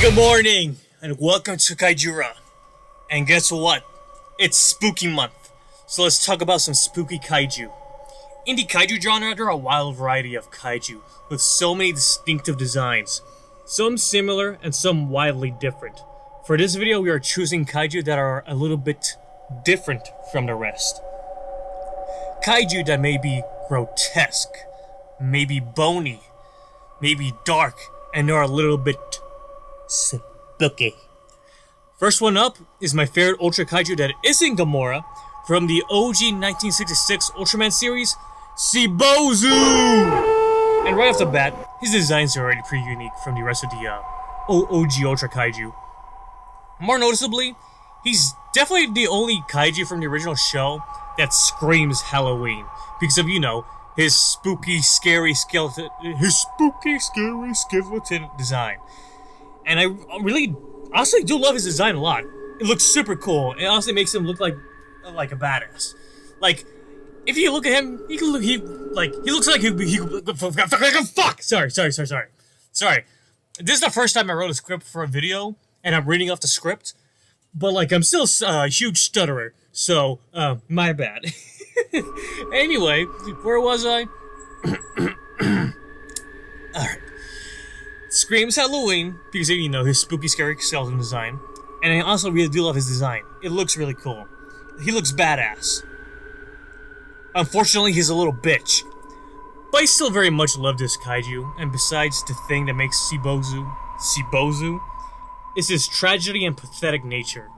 Good morning, and welcome to Kaijura. And guess what? It's spooky month, so let's talk about some spooky kaiju. In the kaiju genre, there are a wild variety of kaiju, with so many distinctive designs. Some similar, and some wildly different. For this video, we are choosing kaiju that are a little bit different from the rest. Kaiju that may be grotesque, maybe bony, maybe dark, and are a little bit spooky. First one up is my favorite Ultra Kaiju that isn't Gamora from the OG 1966 Ultraman series, Shibozu! And right off the bat, his designs are already pretty unique from the rest of the OG Ultra Kaiju. More noticeably, he's definitely the only Kaiju from the original show that screams Halloween because of, his spooky, scary skeleton design. And I really, honestly do love his design a lot. It looks super cool. It honestly makes him look like a badass. Like, if you look at him, he looks like fuck! Sorry. This is the first time I wrote a script for a video, and I'm reading off the script. But, I'm still a huge stutterer, so, my bad. Anyway, where was I? Alright. Screams Halloween, because of, his spooky, scary skeleton design. And I also really do love his design. It looks really cool. He looks badass. Unfortunately, he's a little bitch. But I still very much love this kaiju, and besides the thing that makes Shibozu, is his tragedy and pathetic nature.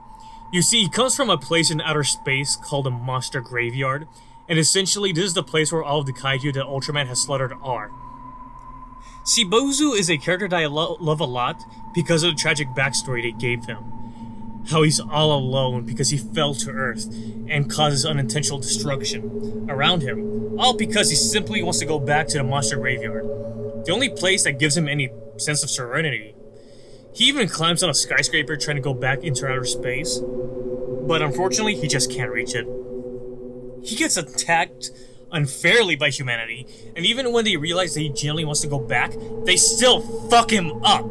You see, he comes from a place in outer space called a monster graveyard, and essentially this is the place where all of the kaiju that Ultraman has slaughtered are. Shibozu is a character that I love a lot because of the tragic backstory they gave him. How he's all alone because he fell to Earth and causes unintentional destruction around him, all because he simply wants to go back to the monster graveyard, the only place that gives him any sense of serenity. He even climbs on a skyscraper trying to go back into outer space, but unfortunately he just can't reach it. He gets attacked unfairly by humanity, and even when they realize that he genuinely wants to go back, they still fuck him up.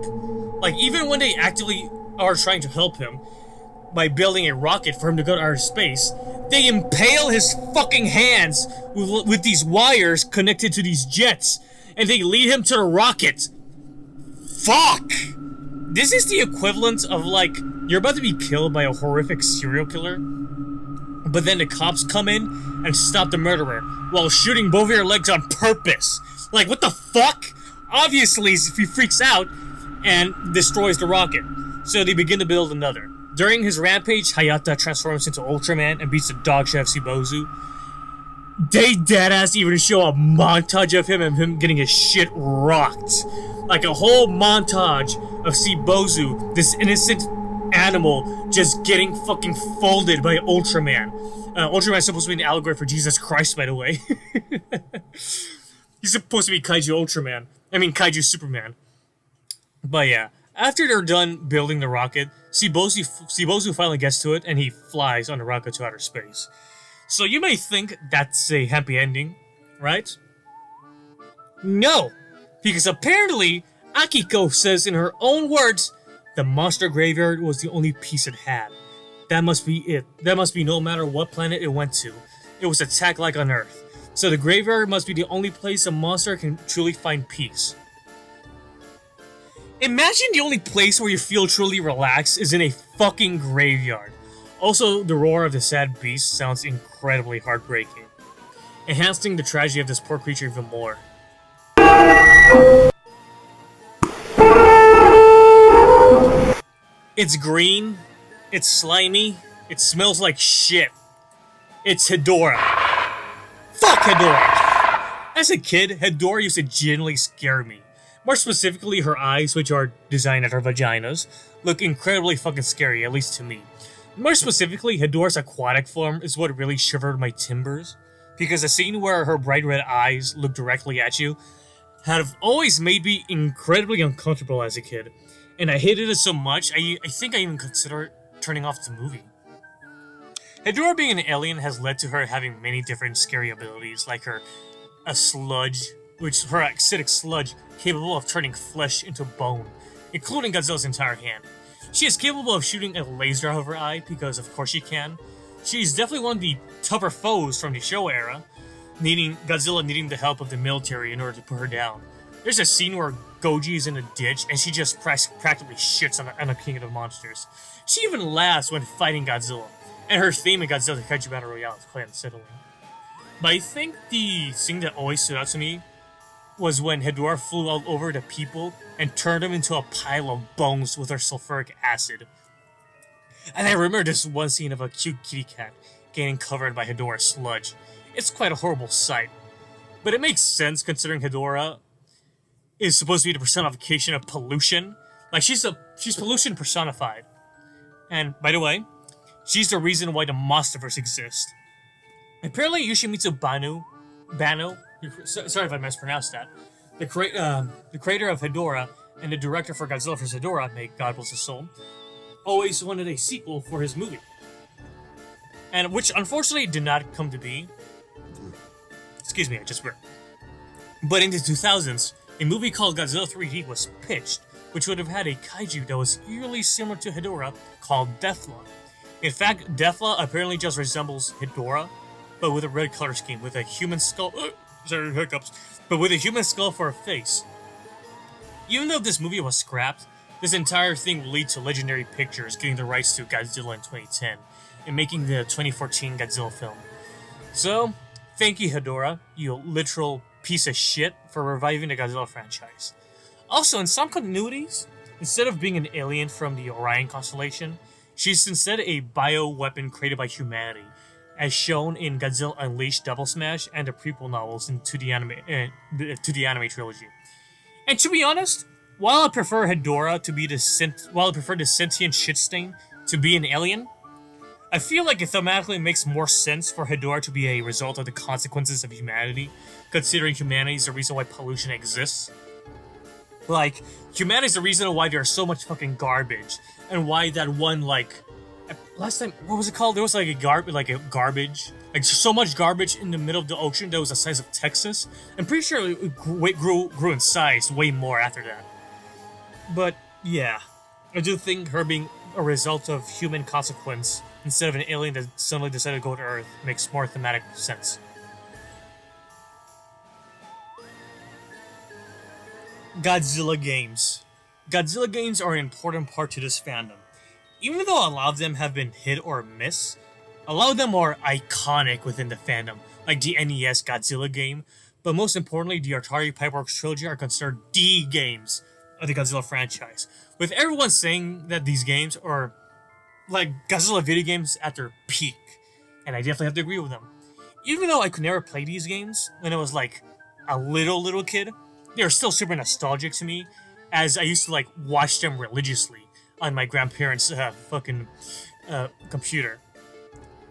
Like, even when they actively are trying to help him by building a rocket for him to go to outer space, they impale his fucking hands with these wires connected to these jets, and they lead him to the rocket. Fuck! This is the equivalent of, you're about to be killed by a horrific serial killer, but then the cops come in and stop the murderer while shooting both of your legs on purpose. Like, what the fuck? Obviously, he freaks out and destroys the rocket. So they begin to build another. During his rampage, Hayata transforms into Ultraman and beats the dog shit of Shibozu. They deadass even show a montage of him and him getting his shit rocked. Like a whole montage of Shibozu, this innocent animal, just getting fucking folded by Ultraman. Ultraman's supposed to be an allegory for Jesus Christ, by the way. He's supposed to be Kaiju Superman. But yeah, after they're done building the rocket, Shibozu finally gets to it, and he flies on the rocket to outer space. So you may think that's a happy ending, right? No! Because apparently, Akiko says in her own words, the monster graveyard was the only peace it had. That must be it. That must be no matter what planet it went to. It was attacked like on Earth. So the graveyard must be the only place a monster can truly find peace. Imagine the only place where you feel truly relaxed is in a fucking graveyard. Also, the roar of the sad beast sounds incredibly heartbreaking, enhancing the tragedy of this poor creature even more. It's green, it's slimy, it smells like shit. It's Hedorah. Fuck Hedorah! As a kid, Hedorah used to genuinely scare me. More specifically, her eyes, which are designed at her vaginas, look incredibly fucking scary, at least to me. More specifically, Hedorah's aquatic form is what really shivered my timbers, because the scene where her bright red eyes look directly at you have always made me incredibly uncomfortable as a kid, and I hated it so much, I think I even considered turning off the movie. Hedorah being an alien has led to her having many different scary abilities, like her acidic sludge capable of turning flesh into bone, including Godzilla's entire hand. She is capable of shooting a laser out of her eye, because of course she can. She's definitely one of the tougher foes from the Showa era, Godzilla needing the help of the military in order to put her down. There's a scene where Goji is in a ditch and she just practically shits on a king of the monsters. She even laughs when fighting Godzilla, and her theme in Godzilla Kaiju Battle Royale is quite unsettling. But I think the thing that always stood out to me was when Hedorah flew all over the people and turned them into a pile of bones with her sulfuric acid. And I remember this one scene of a cute kitty cat getting covered by Hedorah's sludge. It's quite a horrible sight. But it makes sense considering Hedorah is supposed to be the personification of pollution. Like, she's pollution personified. And, by the way, she's the reason why the Monsterverse exists. Apparently, Yoshimitsu Bano, sorry if I mispronounced that, the creator of Hedorah and the director for Godzilla vs. Hedorah, may God bless his soul, always wanted a sequel for his movie. And which, unfortunately, did not come to be. Excuse me, I just burped. But in the 2000s, a movie called Godzilla 3D was pitched, which would have had a kaiju that was eerily similar to Hedorah called Deathlaw. In fact, Deathlaw apparently just resembles Hedorah, but with a red color scheme, with a human skull. Sorry, hiccups. But with a human skull for a face. Even though this movie was scrapped, this entire thing will lead to Legendary Pictures getting the rights to Godzilla in 2010 and making the 2014 Godzilla film. So, thank you, Hedorah, you literal piece of shit, for reviving the Godzilla franchise. Also, in some continuities, instead of being an alien from the Orion constellation, she's instead a bioweapon created by humanity, as shown in Godzilla Unleashed Double Smash and the prequel novels to the anime trilogy. And to be honest, while I prefer Hedorah to be the sentient shit stain to be an alien, I feel like it thematically makes more sense for Hedorah to be a result of the consequences of humanity, considering humanity is the reason why pollution exists. Like, humanity is the reason why there's so much fucking garbage, and why that one, like, last time, what was it called? There was like like so much garbage in the middle of the ocean that was the size of Texas. I'm pretty sure it grew in size way more after that. But yeah, I do think her being a result of human consequence instead of an alien that suddenly decided to go to Earth makes more thematic sense. Godzilla games. Godzilla games are an important part to this fandom. Even though a lot of them have been hit or miss, a lot of them are iconic within the fandom, like the NES Godzilla game, but most importantly, the Atari Pipeworks trilogy are considered the games of the Godzilla franchise, with everyone saying that these games are like Godzilla video games at their peak, and I definitely have to agree with them. Even though I could never play these games when I was like a little kid, they are still super nostalgic to me, as I used to like watch them religiously on my grandparents' computer.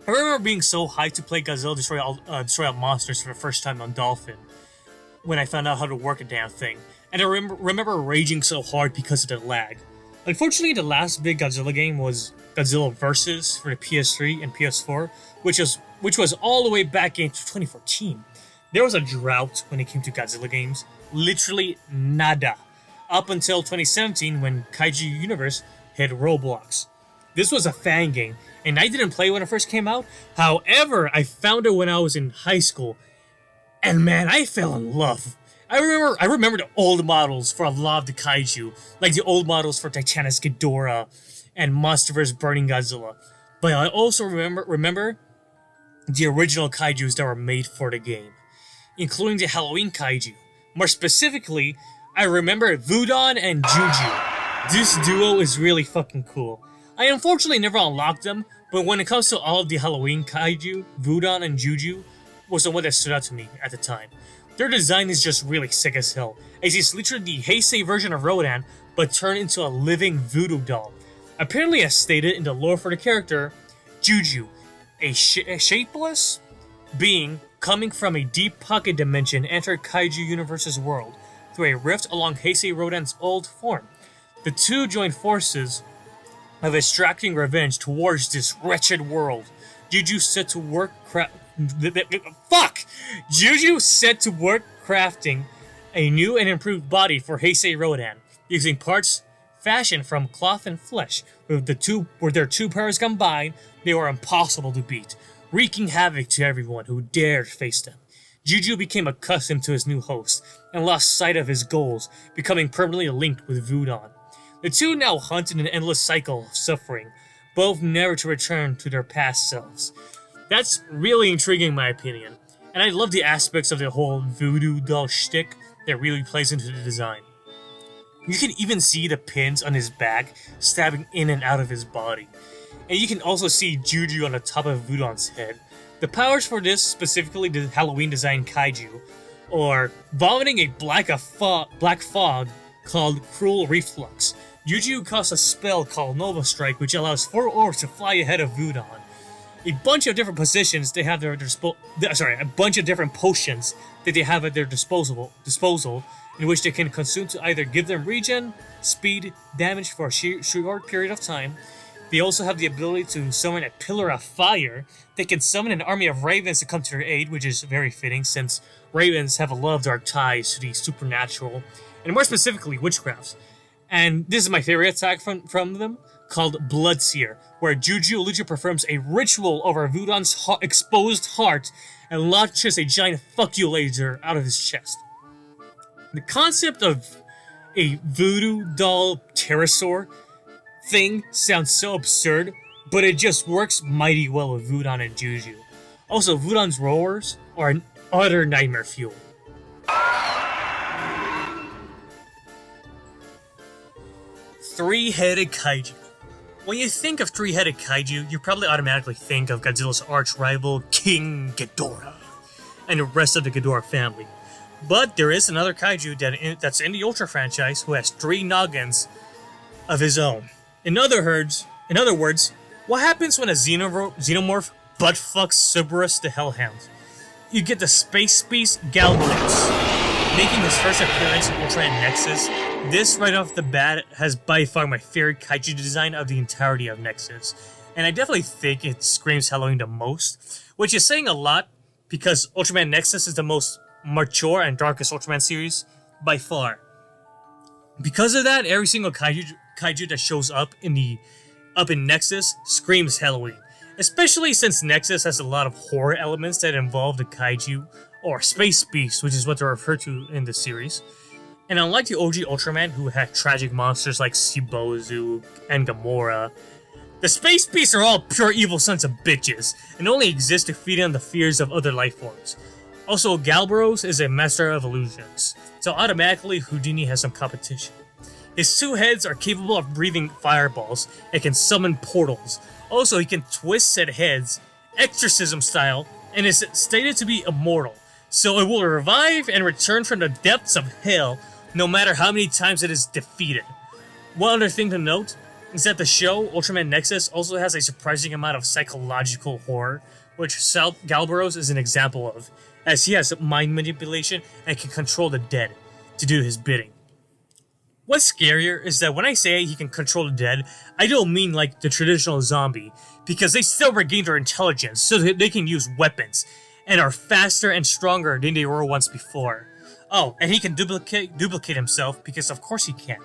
I remember being so hyped to play Godzilla Destroy All Monsters for the first time on Dolphin when I found out how to work a damn thing, and I remember raging so hard because of the lag. Unfortunately, the last big Godzilla game was Godzilla Versus for the PS3 and PS4, which was all the way back into 2014. There was a drought when it came to Godzilla games, literally nada, up until 2017 when Kaiju Universe hit Roblox. This was a fan game, and I didn't play when it first came out. However, I found it when I was in high school, and man, I fell in love. I remember the old models for a lot of the Kaiju, like the old models for Titanis Ghidorah and Monsterverse Burning Godzilla. But I also remember the original Kaijus that were made for the game, including the Halloween Kaiju. More specifically, I remember Vudon and Juju. This duo is really fucking cool. I unfortunately never unlocked them, but when it comes to all of the Halloween Kaiju, Vudon and Juju was the one that stood out to me at the time. Their design is just really sick as hell, as it's literally the Heisei version of Rodan, but turned into a living voodoo doll. Apparently, as stated in the lore for the character, Juju, a shapeless being coming from a deep pocket dimension, entered Kaiju Universe's world through a rift along Heisei Rodan's old form. The two joined forces of extracting revenge towards this wretched world. Juju set to work crafting a new and improved body for Heisei Rodan, using parts Fashioned from cloth and flesh, with their two powers combined, they were impossible to beat, wreaking havoc to everyone who dared face them. Juju became accustomed to his new host and lost sight of his goals, becoming permanently linked with Vudon. The two now hunt in an endless cycle of suffering, both never to return to their past selves. That's really intriguing in my opinion, and I love the aspects of the whole voodoo doll shtick that really plays into the design. You can even see the pins on his back stabbing in and out of his body. And you can also see Juju on the top of Vudon's head. The powers for this, specifically the Halloween design Kaiju, are vomiting a black fog called Cruel Reflux. Juju casts a spell called Nova Strike, which allows 4 orbs to fly ahead of Vudon. A bunch of different positions they have a bunch of different potions that they have at their disposal, in which they can consume to either give them regen, speed, damage for a short period of time. They also have the ability to summon a pillar of fire. They can summon an army of ravens to come to their aid, which is very fitting since ravens have a lot of dark ties to the supernatural, and more specifically witchcraft. And this is my favorite attack from them, called Bloodseer, where Juju Lucha performs a ritual over Vudon's exposed heart and launches a giant fuck you laser out of his chest. The concept of a voodoo doll pterosaur thing sounds so absurd, but it just works mighty well with Vudon and Juju. Also, Vudon's roars are an utter nightmare fuel. Three-headed Kaiju. When you think of three-headed Kaiju, you probably automatically think of Godzilla's arch-rival, King Ghidorah, and the rest of the Ghidorah family. But there is another Kaiju that's in the Ultra franchise who has 3 noggins of his own. In other words, what happens when a xenomorph butt-fucks Cerberus the Hellhound? You get the space beast Galvaros, making his first appearance in Ultraman Nexus. This, right off the bat, has by far my favorite Kaiju design of the entirety of Nexus, and I definitely think it screams Halloween the most, which is saying a lot because Ultraman Nexus is the most mature and darkest Ultraman series by far. Because of that, every single kaiju that shows up in Nexus screams Halloween, especially since Nexus has a lot of horror elements that involve the kaiju, or space beasts, which is what they're referred to in the series. And unlike the OG Ultraman, who had tragic monsters like Shibozu and Gamora, the space beasts are all pure evil sons of bitches, and only exist to feed on the fears of other life forms. Also, Galbaros is a master of illusions, so automatically Houdini has some competition. His 2 heads are capable of breathing fireballs and can summon portals. Also, he can twist said heads, exorcism style, and is stated to be immortal, so it will revive and return from the depths of hell no matter how many times it is defeated. One other thing to note is that the show, Ultraman Nexus, also has a surprising amount of psychological horror, which Galbaros is an example of, as he has mind manipulation and can control the dead to do his bidding. What's scarier is that when I say he can control the dead, I don't mean like the traditional zombie, because they still regain their intelligence so that they can use weapons, and are faster and stronger than they were once before. Oh, and he can duplicate himself, because of course he can.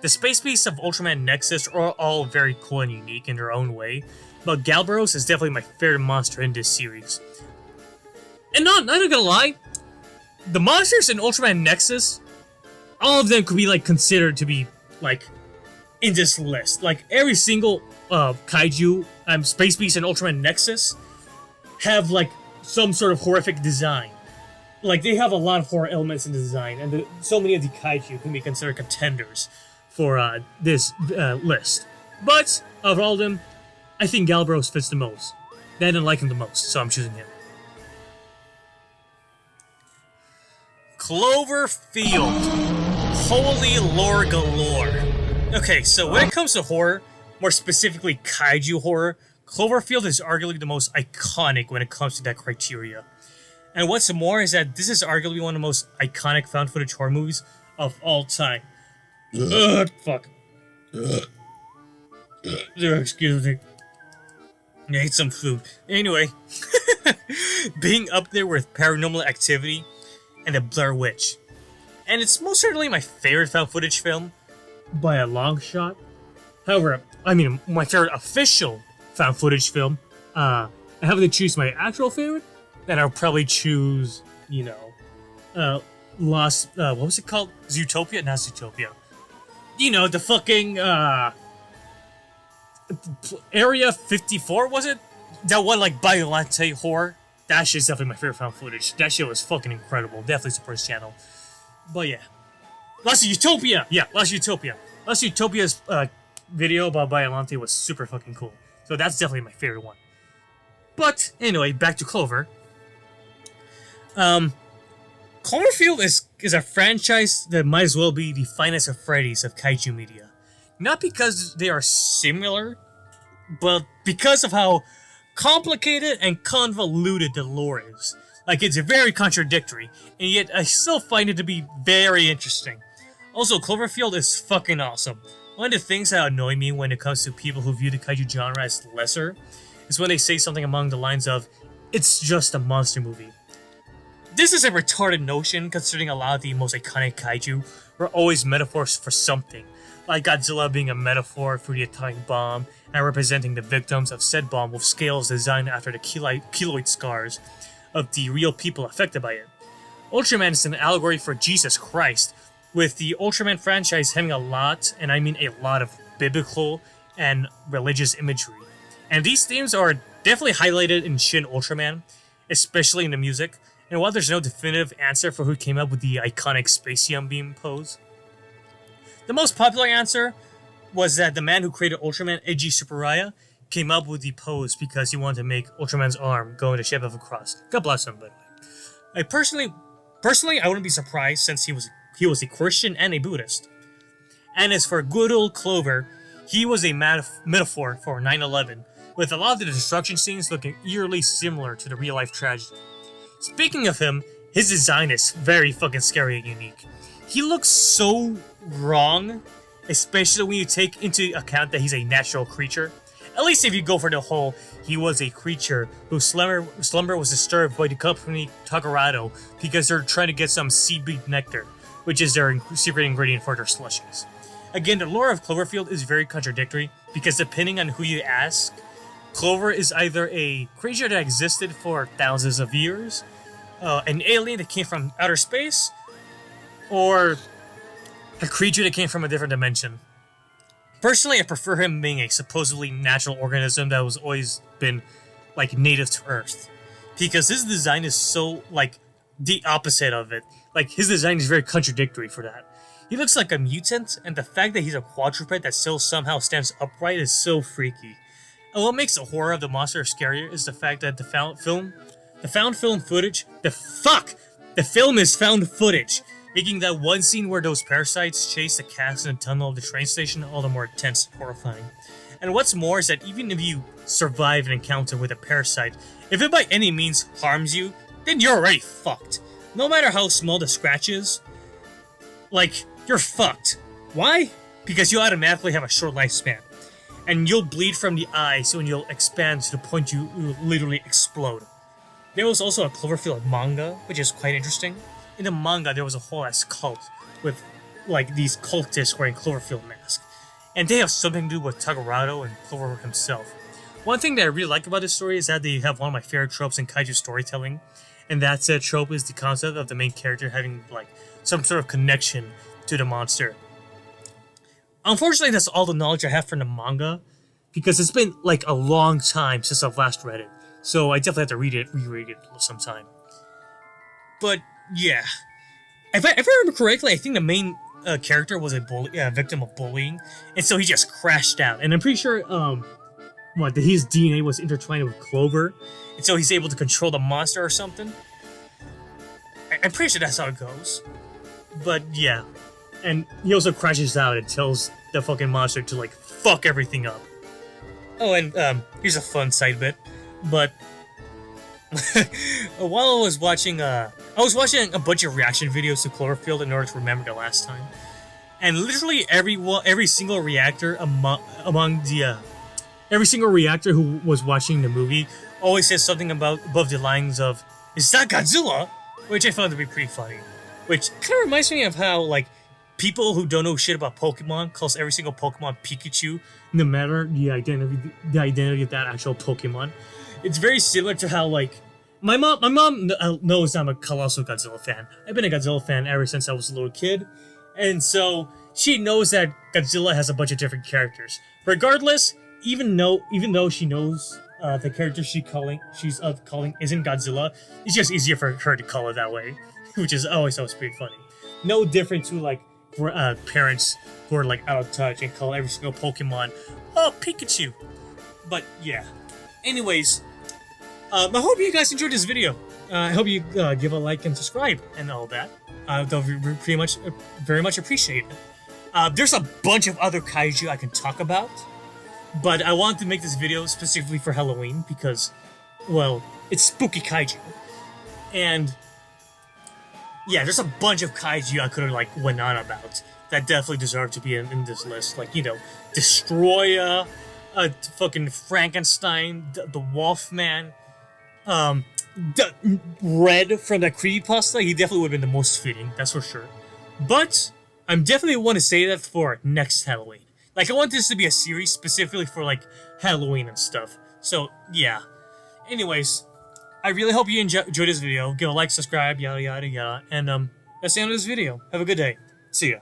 The space beasts of Ultraman Nexus are all very cool and unique in their own way, but Galbaros is definitely my favorite monster in this series. And not gonna lie, the monsters in Ultraman Nexus, all of them could be considered to be in this list. Every single kaiju, space beast in Ultraman Nexus have some sort of horrific design. They have a lot of horror elements in the design, and so many of the kaiju can be considered contenders for this list. But of all of them, I think Galbaros fits the most. I didn't like him the most, so I'm choosing him. Cloverfield. Holy lore galore. Okay, so when it comes to horror, more specifically kaiju horror, Cloverfield is arguably the most iconic when it comes to that criteria. And what's more is that this is arguably one of the most iconic found footage horror movies of all time. Fuck. Excuse me. I ate some food. Anyway, being up there with Paranormal Activity and The Blair Witch. And it's most certainly my favorite found footage film, by a long shot. However, I mean, my favorite official found footage film, I have to choose my actual favorite, then I'll probably choose, Lost, what was it called? Zootopia? Not Zootopia. The fucking, Area 54, was it? That one, like, Biolante horror. That shit's definitely my favorite found footage. That shit was fucking incredible. Definitely support his channel. But yeah. Lost Utopia! Yeah, Lost Utopia. Lost Utopia's, video about Biolante was super fucking cool. So that's definitely my favorite one. But, anyway, back to Clover. Cloverfield is a franchise that might as well be the finest of Freddy's of kaiju media. Not because they are similar, but because of how complicated and convoluted the lore is. Like, it's very contradictory, and yet I still find it to be very interesting. Also, Cloverfield is fucking awesome. One of the things that annoy me when it comes to people who view the kaiju genre as lesser is when they say something along the lines of, it's just a monster movie. This is a retarded notion, considering a lot of the most iconic kaiju were always metaphors for something, like Godzilla being a metaphor for the atomic bomb and representing the victims of said bomb with scales designed after the keloid scars of the real people affected by it. Ultraman is an allegory for Jesus Christ, with the Ultraman franchise having a lot, and I mean a lot, of biblical and religious imagery. And these themes are definitely highlighted in Shin Ultraman, especially in the music, and while there's no definitive answer for who came up with the iconic Spacium Beam pose, the most popular answer was that the man who created Ultraman, Eiji Tsuburaya, came up with the pose because he wanted to make Ultraman's arm go in the shape of a cross. God bless him, by the way. Personally, I wouldn't be surprised since he was a Christian and a Buddhist. And as for good old Clover, he was a metaphor for 9/11, with a lot of the destruction scenes looking eerily similar to the real-life tragedy. Speaking of him, his design is very fucking scary and unique. He looks so wrong, especially when you take into account that he's a natural creature. At least if you go for the whole, he was a creature whose slumber was disturbed by the company Takarado because they're trying to get some seaweed nectar, which is their secret ingredient for their slushies. Again, the lore of Cloverfield is very contradictory because depending on who you ask, Clover is either a creature that existed for thousands of years, an alien that came from outer space, or a creature that came from a different dimension. Personally, I prefer him being a supposedly natural organism that was always been, like, native to Earth. Because his design is so, like, the opposite of it. Like, his design is very contradictory for that. He looks like a mutant, and the fact that he's a quadruped that still somehow stands upright is so freaky. And what makes the horror of the monster scarier is the fact that the film is found footage, making that one scene where those parasites chase the cast in the tunnel of the train station all the more intense and horrifying. And what's more is that even if you survive an encounter with a parasite, if it by any means harms you, then you're already fucked. No matter how small the scratch is, like, you're fucked. Why? Because you automatically have a short lifespan. And you'll bleed from the eyes when you'll expand to the point you literally explode. There was also a Cloverfield manga, which is quite interesting. In the manga, there was a whole ass cult with, like, these cultists wearing Cloverfield masks. And they have something to do with Takarado and Clover himself. One thing that I really like about this story is that they have one of my favorite tropes in kaiju storytelling. And that said trope is the concept of the main character having, like, some sort of connection to the monster. Unfortunately, that's all the knowledge I have from the manga, because it's been, like, a long time since I've last read it. So I definitely have to reread it sometime. But, yeah. If I remember correctly, I think the main character was a victim of bullying, and so he just crashed out. And I'm pretty sure, his DNA was intertwined with Clover, and so he's able to control the monster or something. I'm pretty sure that's how it goes. But, yeah. And he also crashes out and tells the fucking monster to, like, fuck everything up. Oh, and, here's a fun side bit. But, while I was watching a bunch of reaction videos to Cloverfield in order to remember the last time. And literally every single reactor every single reactor who was watching the movie always says something above the lines of, "Is that Godzilla?" Which I found to be pretty funny. Which kind of reminds me of how, like, People who don't know shit about Pokemon calls every single Pokemon Pikachu, no matter the identity of that actual Pokemon. It's very similar to how like my mom knows I'm a colossal Godzilla fan. I've been a Godzilla fan ever since I was a little kid, and so she knows that Godzilla has a bunch of different characters. Regardless, even though she knows the character she's calling isn't Godzilla, it's just easier for her to call it that way, which is always pretty funny. No different to like parents who are like out of touch and call every single Pokemon, oh, Pikachu. But yeah. Anyways, I hope you guys enjoyed this video. I hope you give a like and subscribe and all that. They'll very much appreciate it. There's a bunch of other kaiju I can talk about, but I wanted to make this video specifically for Halloween because, well, it's spooky kaiju. And yeah, there's a bunch of kaiju I could have like went on about that definitely deserve to be in this list. Like, you know, Destroyer, fucking Frankenstein, the Wolfman, the Red from that creepypasta. He definitely would have been the most fitting, that's for sure. But I'm definitely want to say that for next Halloween. Like, I want this to be a series specifically for like Halloween and stuff. So yeah. Anyways, I really hope you enjoyed this video. Give a like, subscribe, yada yada yada. And that's the end of this video. Have a good day. See ya.